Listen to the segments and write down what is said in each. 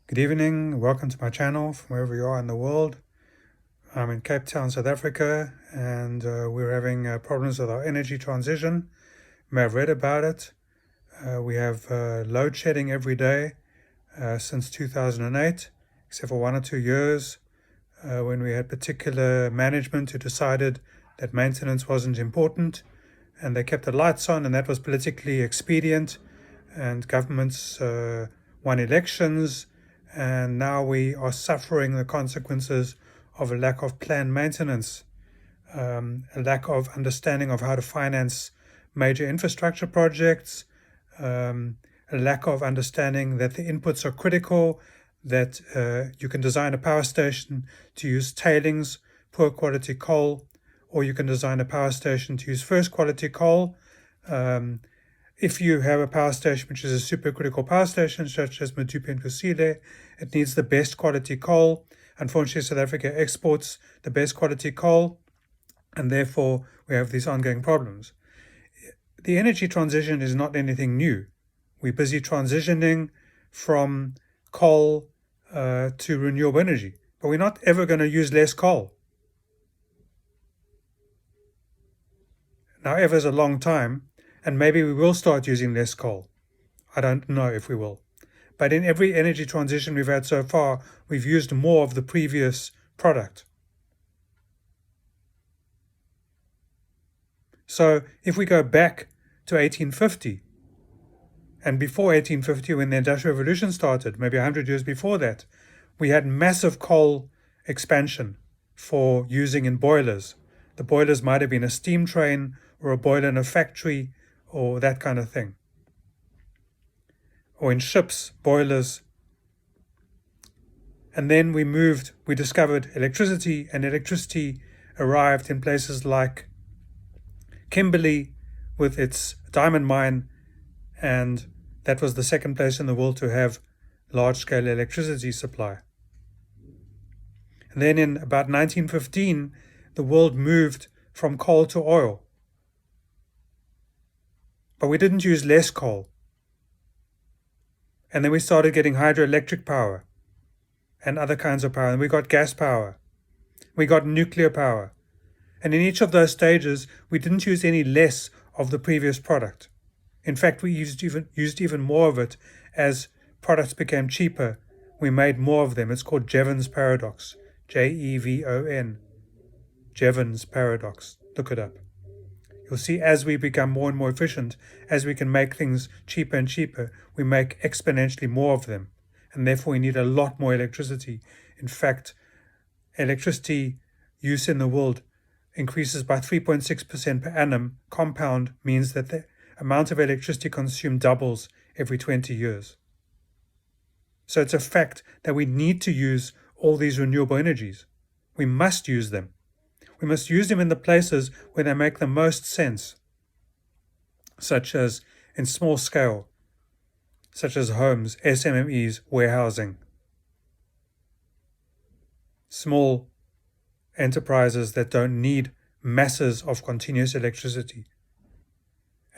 Good evening, welcome to my channel from wherever you are in the world. I'm in Cape Town, South Africa, and we're having problems with our energy transition. You may have read about it. We have load shedding every day since 2008, except for 1 or 2 years when we had particular management who decided that maintenance wasn't important, and they kept the lights on, and that was politically expedient, and governments won elections. And now we are suffering the consequences of a lack of planned maintenance, a lack of understanding of how to finance major infrastructure projects, a lack of understanding that the inputs are critical, that you can design a power station to use tailings, poor quality coal, or you can design a power station to use first quality coal. If you have a power station which is a supercritical power station, such as Medupi and Kusile, it needs the best quality coal. Unfortunately, South Africa exports the best quality coal, and therefore we have these ongoing problems. The energy transition is not anything new. We're busy transitioning from coal to renewable energy, but we're not ever going to use less coal. Now, ever is a long time, and maybe we will start using less coal. I don't know if we will. But in every energy transition we've had so far, we've used more of the previous product. So if we go back to 1850, and before 1850, when the Industrial Revolution started, maybe 100 years before that, we had massive coal expansion for using in boilers. The boilers might have been a steam train or a boiler in a factory or that kind of thing. Or in ships, boilers. And then we discovered electricity, and electricity arrived in places like Kimberley with its diamond mine, and that was the second place in the world to have large-scale electricity supply. And then in about 1915, the world moved from coal to oil. But we didn't use less coal. And then we started getting hydroelectric power and other kinds of power. And we got gas power. We got nuclear power. And in each of those stages, we didn't use any less of the previous product. In fact, we used even more of it. As products became cheaper, we made more of them. It's called Julians Paradox. Jevon. Julians Paradox. Look it up. You'll see as we become more and more efficient, as we can make things cheaper and cheaper, we make exponentially more of them. And therefore we need a lot more electricity. In fact, electricity use in the world increases by 3.6% per annum. Compound means that the amount of electricity consumed doubles every 20 years. So it's a fact that we need to use all these renewable energies. We must use them. We must use them in the places where they make the most sense, such as in small scale, such as homes, SMMEs, warehousing, small enterprises that don't need masses of continuous electricity,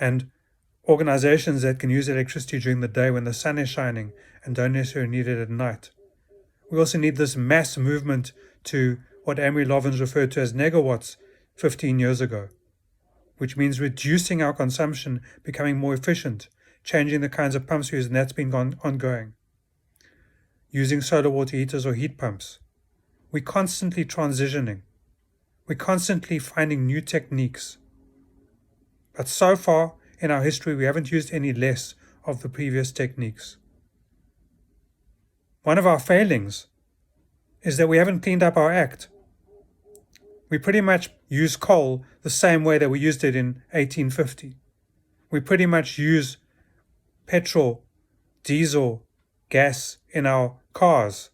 and organizations that can use electricity during the day when the sun is shining and don't necessarily need it at night. We also need this mass movement to what Amory Lovins referred to as negawatts 15 years ago, which means reducing our consumption, becoming more efficient, changing the kinds of pumps we use, and that's been ongoing. Using solar water heaters or heat pumps. We're constantly transitioning. We're constantly finding new techniques. But so far in our history, we haven't used any less of the previous techniques. One of our failings is that we haven't cleaned up our act. We pretty much use coal the same way that we used it in 1850. We pretty much use petrol, diesel, gas in our cars,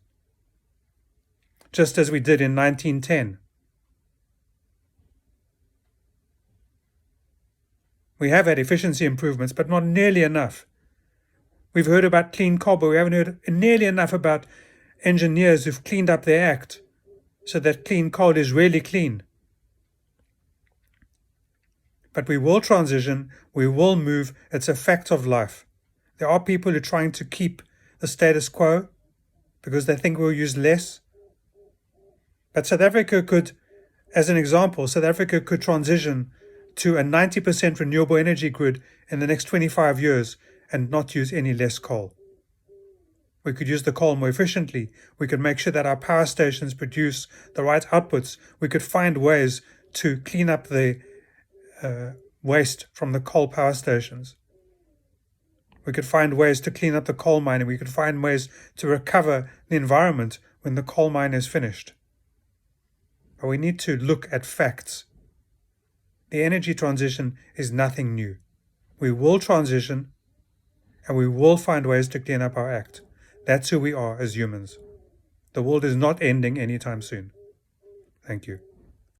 just as we did in 1910. We have had efficiency improvements, but not nearly enough. We've heard about clean coal, but we haven't heard nearly enough about engineers who've cleaned up their act so that clean coal is really clean. But we will transition, we will move, it's a fact of life. There are people who are trying to keep the status quo, because they think we'll use less. But South Africa could, as an example, South Africa could transition to a 90% renewable energy grid in the next 25 years and not use any less coal. We could use the coal more efficiently. We could make sure that our power stations produce the right outputs. We could find ways to clean up the waste from the coal power stations. We could find ways to clean up the coal mining. We could find ways to recover the environment when the coal mine is finished. But we need to look at facts. The energy transition is nothing new. We will transition, and we will find ways to clean up our act. That's who we are as humans. The world is not ending anytime soon. Thank you.